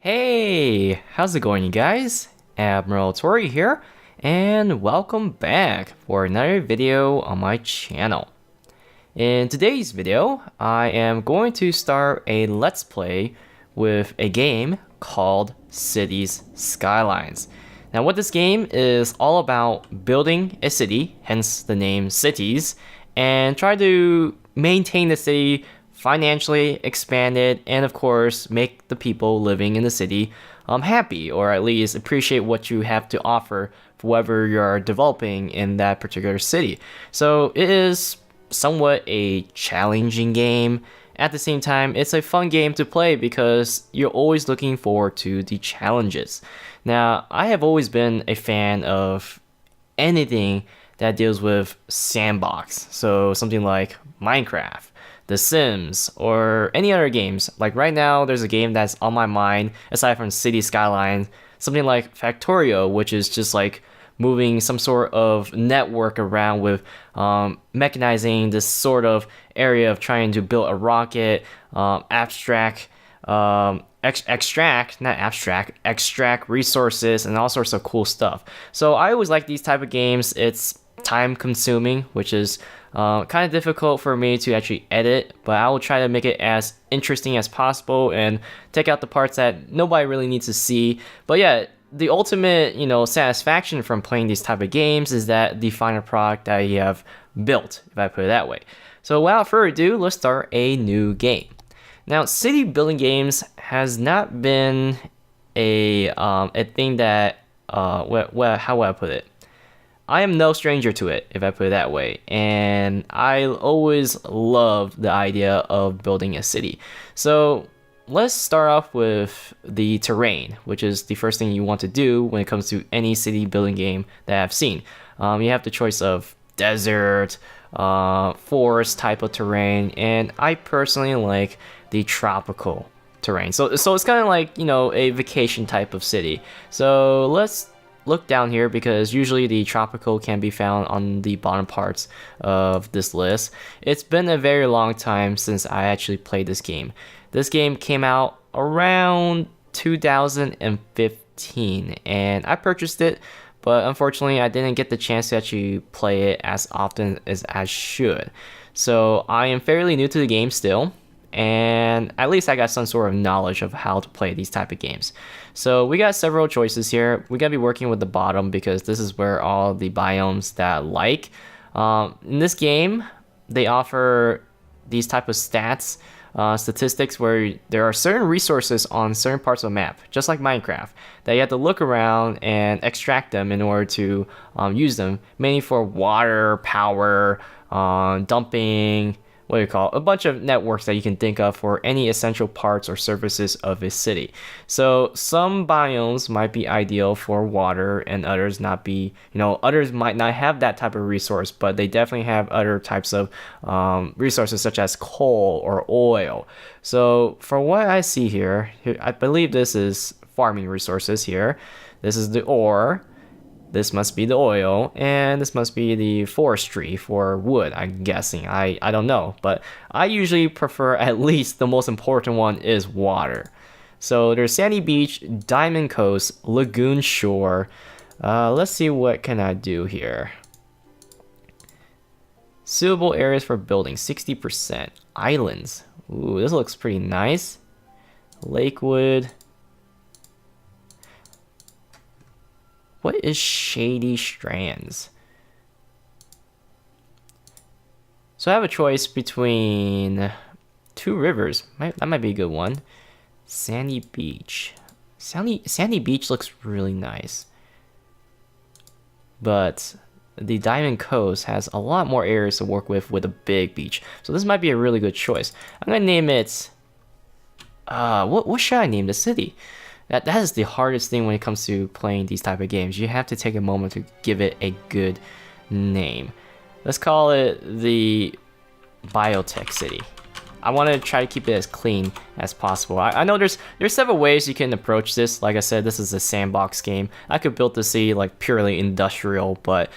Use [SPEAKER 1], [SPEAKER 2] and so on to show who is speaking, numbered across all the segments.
[SPEAKER 1] Hey, how's it going, you guys? Admiral Tori here, and welcome back for another video on my channel. In today's video, I am going to start a Let's Play with a game called Cities Skylines. Now, what this game is all about building a city, hence the name Cities, and try to maintain the city financially, expand it, and of course, make the people living in the city happy, or at least appreciate what you have to offer for whatever you're developing in that particular city. So it is somewhat a challenging game. At the same time, it's a fun game to play because you're always looking forward to the challenges. Now, I have always been a fan of anything that deals with sandbox. So something like Minecraft, The Sims, or any other games. Like right now, there's a game that's on my mind, aside from City Skylines, something like Factorio, which is just like moving some sort of network around with mechanizing this sort of area of trying to build a rocket, extract resources and all sorts of cool stuff. So I always like these type of games. It's time consuming, which is kind of difficult for me to actually edit, but I will try to make it as interesting as possible and take out the parts that nobody really needs to see. But yeah, the ultimate, satisfaction from playing these type of games is that the final product that you have built, if I put it that way. So without further ado, let's start a new game. Now, city building games has not been a thing that how would I put it? I am no stranger to it, if I put it that way, and I always loved the idea of building a city. So let's start off with the terrain, which is the first thing you want to do when it comes to any city building game that I've seen. You have the choice of desert, forest type of terrain, and I personally like the tropical terrain. So it's kind of like, a vacation type of city. So let's look down here because usually the tropical can be found on the bottom parts of this list. It's been a very long time since I actually played this game. This game came out around 2015 and I purchased it, but unfortunately I didn't get the chance to actually play it as often as I should. So I am fairly new to the game still, and at least I got some sort of knowledge of how to play these type of games. So we got several choices here. We gotta be working with the bottom because this is where all the biomes that I like. In this game, they offer these type of statistics where there are certain resources on certain parts of the map, just like Minecraft, that you have to look around and extract them in order to use them, mainly for water, power, dumping, a bunch of networks that you can think of for any essential parts or services of a city. So some biomes might be ideal for water and others not be, others might not have that type of resource, but they definitely have other types of resources such as coal or oil. So from what I see here, I believe this is farming resources here. This is the ore. This must be the oil, and this must be the forestry for wood, I'm guessing. I don't know, but I usually prefer at least the most important one is water. So there's Sandy Beach, Diamond Coast, Lagoon Shore. Let's see what can I do here. Suitable areas for building, 60%. Islands. Ooh, this looks pretty nice. Lakewood. What is Shady Strands? So I have a choice between two rivers. That might be a good one. Sandy Beach. Sandy Beach looks really nice. But the Diamond Coast has a lot more areas to work with a big beach. So this might be a really good choice. I'm gonna name it... what should I name the city? That is the hardest thing when it comes to playing these type of games. You have to take a moment to give it a good name. Let's call it the Biotech City. I want to try to keep it as clean as possible. I know there's several ways you can approach this. Like I said, this is a sandbox game. I could build the city like purely industrial, but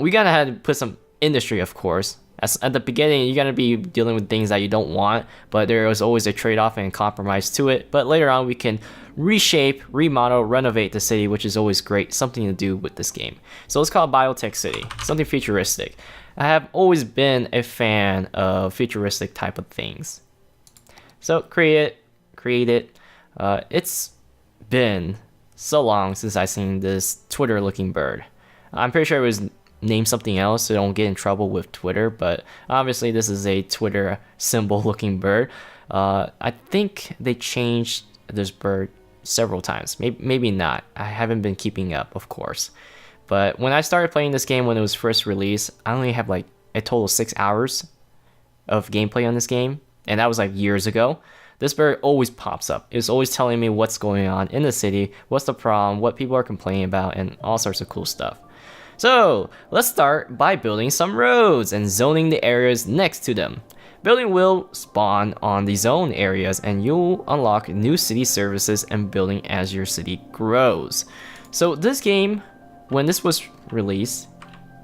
[SPEAKER 1] we gotta have to put some industry, of course. At the beginning, you're gonna be dealing with things that you don't want, but there is always a trade-off and compromise to it. But later on, we can reshape, remodel, renovate the city, which is always great, something to do with this game. So let's call it Biotech City, something futuristic. I have always been a fan of futuristic type of things. So create it. It's been so long since I've seen this Twitter looking bird. I'm pretty sure it was named something else, so don't get in trouble with Twitter, but obviously this is a Twitter symbol looking bird. I think they changed this bird several times. Maybe not. I haven't been keeping up, of course. But when I started playing this game when it was first released, I only have like a total of 6 hours of gameplay on this game, and that was like years ago. This bird always pops up. It's always telling me what's going on in the city, what's the problem, what people are complaining about, and all sorts of cool stuff. So let's start by building some roads and zoning the areas next to them. Building will spawn on the zone areas, and you'll unlock new city services and building as your city grows. So this game, when this was released,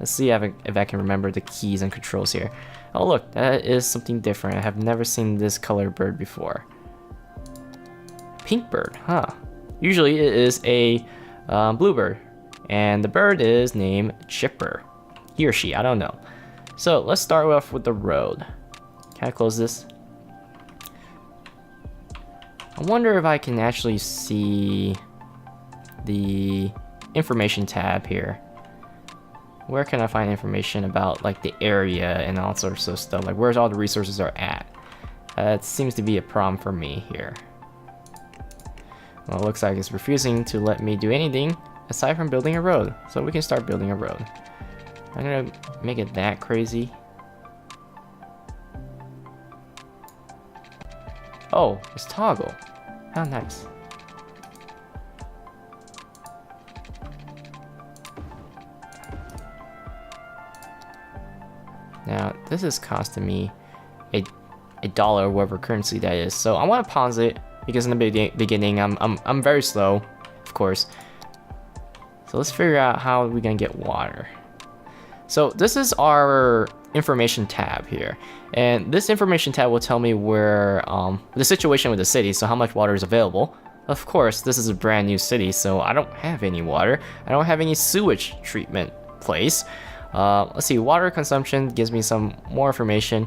[SPEAKER 1] let's see if I can remember the keys and controls here. Oh look, that is something different. I have never seen this color bird before. Pink bird, huh? Usually it is a bluebird, and the bird is named Chipper. He or she, I don't know. So let's start off with the road. Can I close this? I wonder if I can actually see the information tab here. Where can I find information about like the area and all sorts of stuff? Like where's all the resources are at? It seems to be a problem for me here. Well, it looks like it's refusing to let me do anything aside from building a road. So we can start building a road. I'm gonna make it that crazy. Oh, it's toggle. How nice. Now, this is costing me a dollar, whatever currency that is. So I want to pause it because in the beginning I'm very slow, of course. So let's figure out how we're gonna get water. So this is our information tab here, and this information tab will tell me where the situation with the city, so how much water is available. Of course, this is a brand new city, so I don't have any water. I don't have any sewage treatment place. Let's see, water consumption gives me some more information.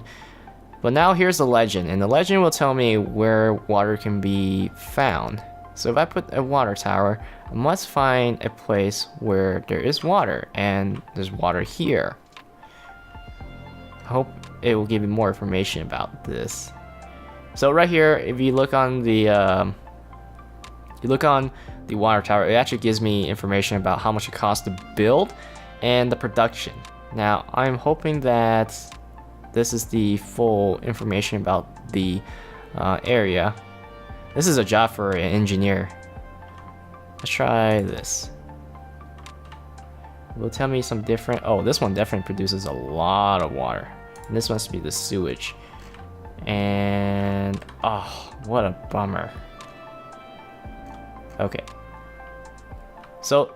[SPEAKER 1] But now here's the legend, and the legend will tell me where water can be found. So if I put a water tower, I must find a place where there is water, and there's water here. I hope it will give me more information about this. So right here, if you look on the water tower, it actually gives me information about how much it costs to build and the production. Now I'm hoping that this is the full information about the area. This is a job for an engineer. Let's try this. It will tell me some different. Oh, this one definitely produces a lot of water. And this must be the sewage. And oh, what a bummer. Okay. So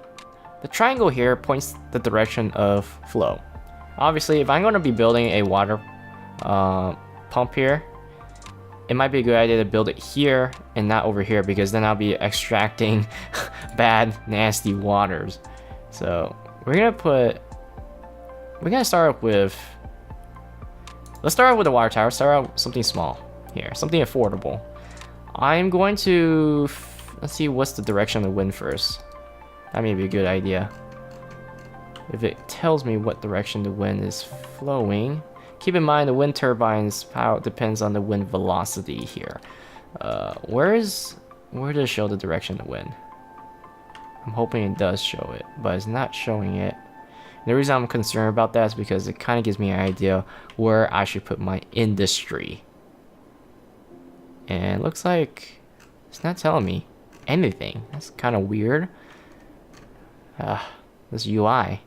[SPEAKER 1] the triangle here points the direction of flow. Obviously, if I'm going to be building a water pump here, it might be a good idea to build it here and not over here, because then I'll be extracting bad, nasty waters. So we're gonna start with, let's start out with a water tower. Start out with something small here, something affordable. I'm going to, let's see what's the direction of the wind first. That may be a good idea. If it tells me what direction the wind is flowing. Keep in mind the wind turbine's power depends on the wind velocity here. Where does it show the direction of the wind? I'm hoping it does show it, but it's not showing it. The reason I'm concerned about that is because it kind of gives me an idea where I should put my industry. And it looks like it's not telling me anything. That's kind of weird. This UI.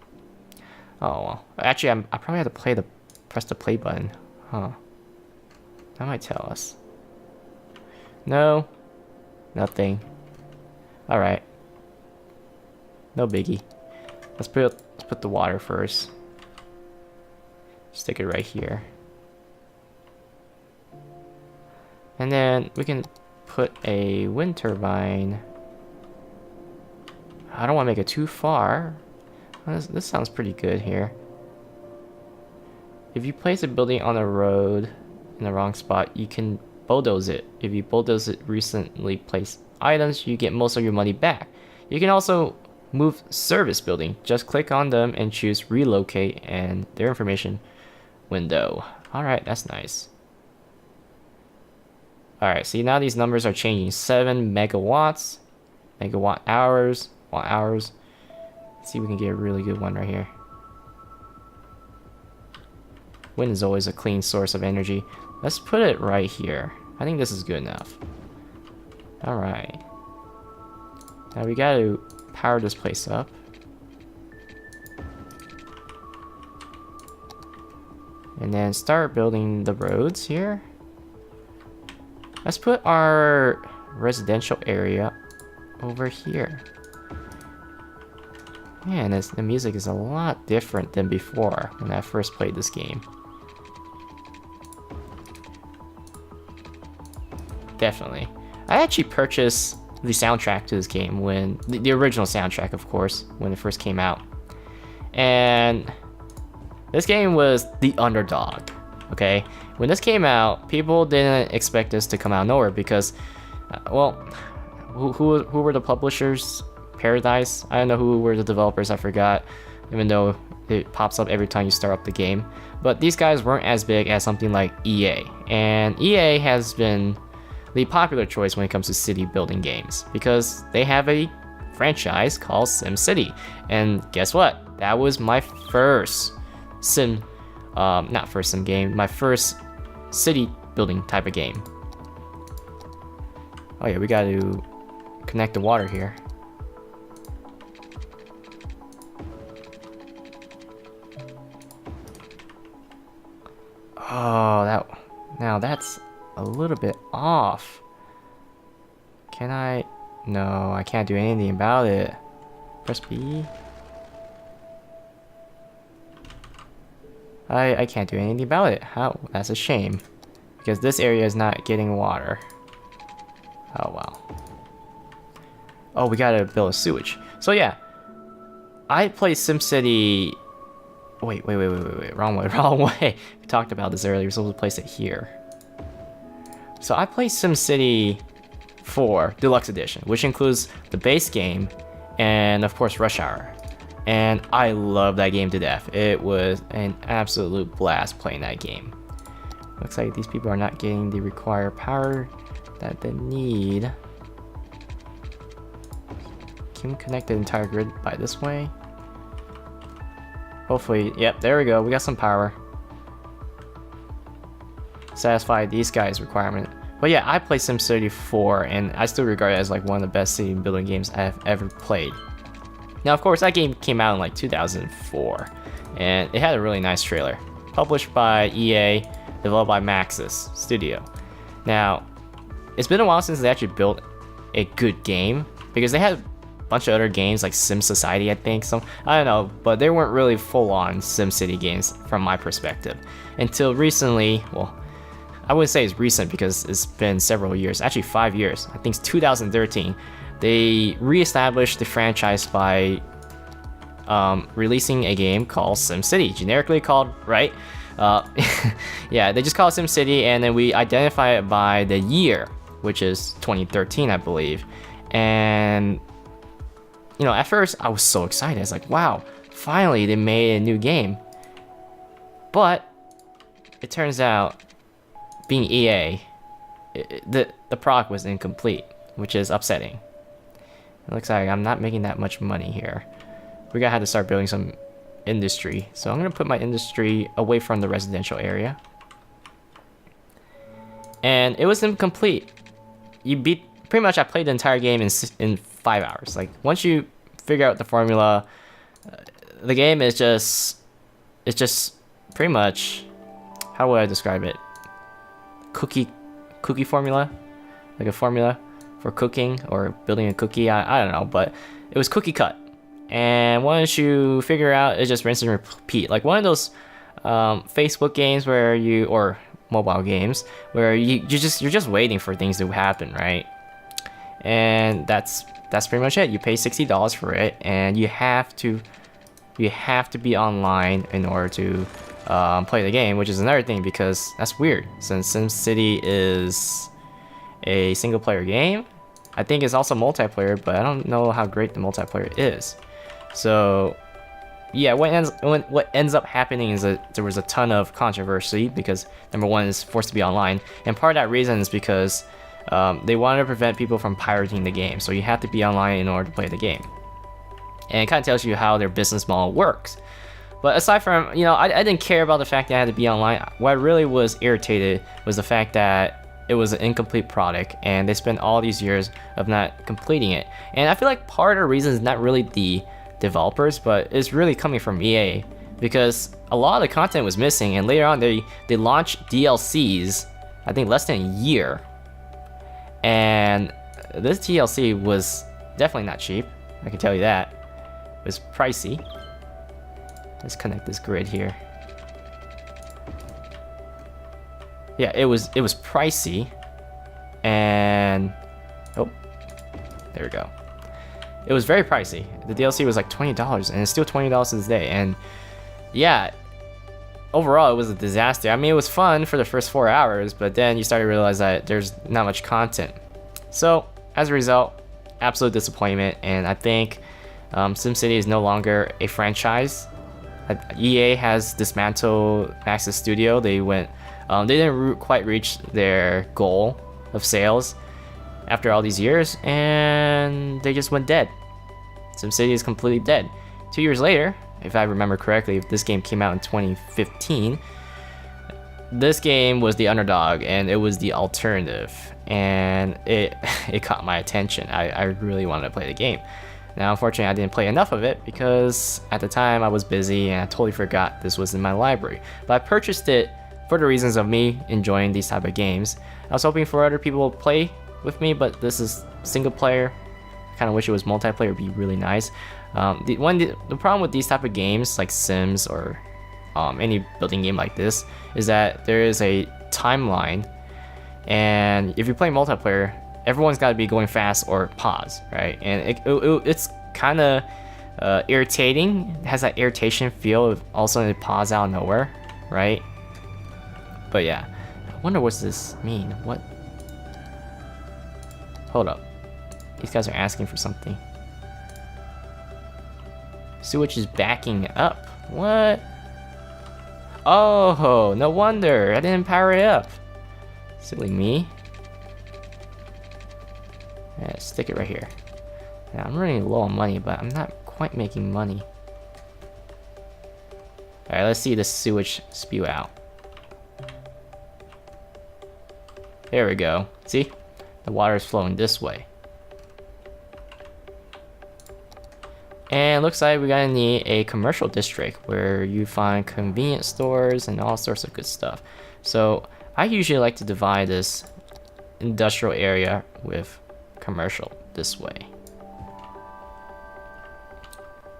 [SPEAKER 1] Oh well. Actually, I probably have to press the play button. Huh. That might tell us. No. Nothing. Alright. No biggie. Let's put the water first. Stick it right here. And then we can put a wind turbine I don't want to make it too far. This sounds pretty good here. If you place a building on a road in the wrong spot, you can bulldoze it. If you bulldoze it recently placed items, you get most of your money back. You can also move service building. Just click on them and choose relocate and their information window. Alright, that's nice. Alright, see now these numbers are changing. 7 megawatts, megawatt hours, watt hours. Let's see if we can get a really good one right here. Wind is always a clean source of energy. Let's put it right here. I think this is good enough. Alright. Now we gotta power this place up. And then start building the roads here. Let's put our residential area over here. Man, the music is a lot different than before when I first played this game. Definitely. I actually purchased the soundtrack to this game when the original soundtrack, of course, when it first came out. And this game was the underdog. Okay, when this came out, people didn't expect this to come out of nowhere because, well, who were the publishers? Paradise? I don't know who were the developers. I forgot, even though it pops up every time you start up the game. But these guys weren't as big as something like EA, and EA has been the popular choice when it comes to city building games because they have a franchise called SimCity. And guess what? That was my first not first sim game, my first city building type of game. Oh yeah, we got to connect the water here. Oh, now that's a little bit off. Can I? No, I can't do anything about it. Press B. I can't do anything about it. How? That's a shame. Because this area is not getting water. Oh, wow. Oh, we gotta build a sewage. So yeah, I played SimCity... Wait. Wrong way. We talked about this earlier. We're supposed to place it here. So I played SimCity 4 Deluxe Edition, which includes the base game and, of course, Rush Hour. And I love that game to death. It was an absolute blast playing that game. Looks like these people are not getting the required power that they need. Can we connect the entire grid by this way? Hopefully, yep, there we go. We got some power. Satisfy these guys' requirement. But yeah, I play SimCity 4 and I still regard it as like one of the best city building games I've ever played. Now, of course, that game came out in like 2004, and it had a really nice trailer. Published by EA, developed by Maxis Studio. Now, it's been a while since they actually built a good game, because they had a bunch of other games like Sim Society, I think. I don't know, but they weren't really full-on SimCity games from my perspective. Until recently, well, I wouldn't say it's recent because it's been several years, actually 5 years. I think it's 2013. They re-established the franchise by releasing a game called SimCity, generically called, right? Yeah, they just call it SimCity, and then we identify it by the year, which is 2013, I believe. And, you know, at first I was so excited. I was like, wow, finally they made a new game. But it turns out, being EA, the product was incomplete, which is upsetting. It looks like I'm not making that much money here. We're gonna have to start building some industry. So I'm gonna put my industry away from the residential area. And it was incomplete. Pretty much I played the entire game in 5 hours. Like, once you figure out the formula, the game is it's just pretty much, how would I describe it? Cookie formula? Like a formula for cooking or building a cookie, I don't know, but it was cookie cut. And once you figure out, it just rinse and repeat. Like one of those Facebook games where or mobile games where you're just waiting for things to happen, right? and that's pretty much it. You pay $60 for it, and you have to be online in order to play the game, which is another thing because that's weird since SimCity is a single player game. I think it's also multiplayer, but I don't know how great the multiplayer is. So yeah, what ends up happening is that there was a ton of controversy because number one, it's forced to be online, and part of that reason is because they wanted to prevent people from pirating the game. So you have to be online in order to play the game, and it kind of tells you how their business model works. But aside from, I didn't care about the fact that I had to be online. What I really was irritated was the fact that it was an incomplete product and they spent all these years of not completing it. And I feel like part of the reason is not really the developers, but it's really coming from EA, because a lot of the content was missing, and later on they launched DLCs, I think less than a year. And this DLC was definitely not cheap, I can tell you that. It was pricey. Let's connect this grid here. Yeah, it was pricey, and oh, there we go. It was very pricey. The DLC was like $20, and it's still $20 to this day. And yeah, overall it was a disaster. I mean, it was fun for the first 4 hours, but then you start to realize that there's not much content. So as a result, absolute disappointment. And I think SimCity is no longer a franchise. EA has dismantled Maxis Studio. They didn't quite reach their goal of sales after all these years, and they just went dead. SimCity is completely dead. 2 years later, if I remember correctly, if this game came out in 2015, this game was the underdog and it was the alternative, and it caught my attention. I really wanted to play the game. Now, unfortunately, I didn't play enough of it because at the time I was busy and I totally forgot this was in my library. But I purchased it for the reasons of me enjoying these type of games. I was hoping for other people to play with me, but this is single player. I kind of wish it was multiplayer. It'd be really nice. The problem with these type of games like Sims or any building game like this is that there is a timeline, and if you play multiplayer, everyone's got to be going fast or pause, right? And it's kind of irritating. It has that irritation feel of all of a sudden it pause out of nowhere, right? But yeah, I wonder what's this mean. What? Hold up. These guys are asking for something. Sewage is backing up. What? Oh, no wonder. I didn't power it up. Silly me. Yeah, stick it right here. Now, I'm running low on money, but I'm not quite making money. Alright, let's see the sewage spew out. There we go. See? The water is flowing this way. And looks like we're gonna need a commercial district where you find convenience stores and all sorts of good stuff. So I usually like to divide this industrial area with commercial this way.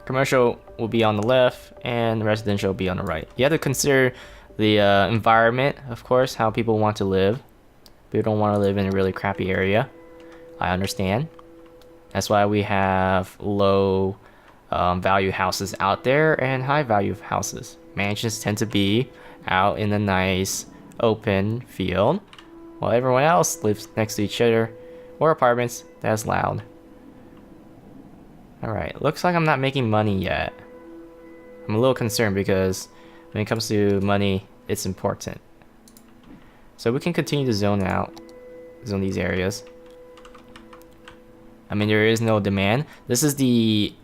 [SPEAKER 1] Commercial will be on the left and residential will be on the right. You have to consider the environment, of course, how people want to live. People don't want to live in a really crappy area. I understand. That's why we have low value houses out there and high value houses. Mansions tend to be out in a nice open field, while everyone else lives next to each other, or apartments that's loud. Alright, looks like I'm not making money yet. I'm a little concerned because when it comes to money, it's important. So we can continue to zone these areas. I mean, there is no demand. This is the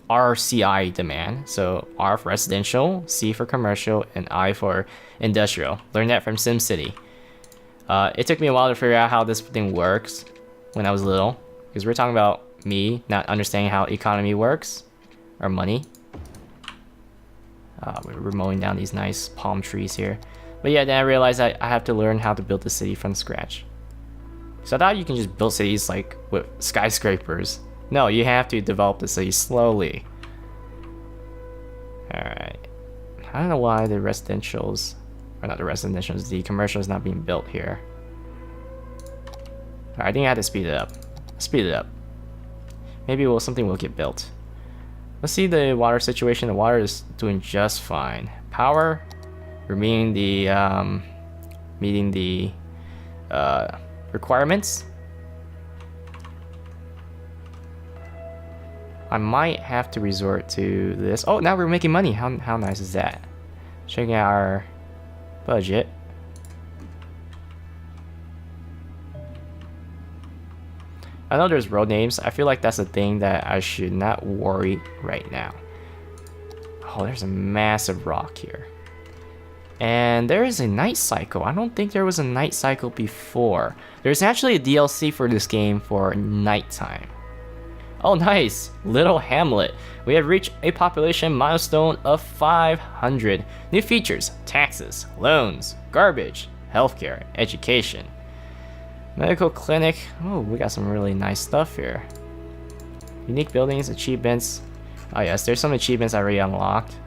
[SPEAKER 1] RCI demand. So R for residential, C for commercial, and I for industrial. Learned that from SimCity. It took me a while to figure out how this thing works when I was little, because we're talking about me not understanding how economy works, or money. We're mowing down these nice palm trees here. But yeah, then I realized I have to learn how to build the city from scratch. So I thought you can just build cities like with skyscrapers. No, you have to develop the city slowly. Alright. I don't know why the residentials, or not the residentials, the commercial is not being built here. Alright, I think I had to speed it up. speed it up. Maybe something will get built. Let's see the water situation. The water is doing just fine. Power, we're meeting the requirements. I might have to resort to this. Oh, now we're making money. How nice is that? Checking out our budget. I know there's road names. I feel like that's a thing that I should not worry right now. Oh, there's a massive rock here. And there is a night cycle. I don't think there was a night cycle before. There's actually a DLC for this game for nighttime. Oh, nice! Little Hamlet. We have reached a population milestone of 500. New features, taxes, loans, garbage, healthcare, education. Medical clinic. Oh, we got some really nice stuff here. Unique buildings, achievements. Oh yes, there's some achievements I already unlocked.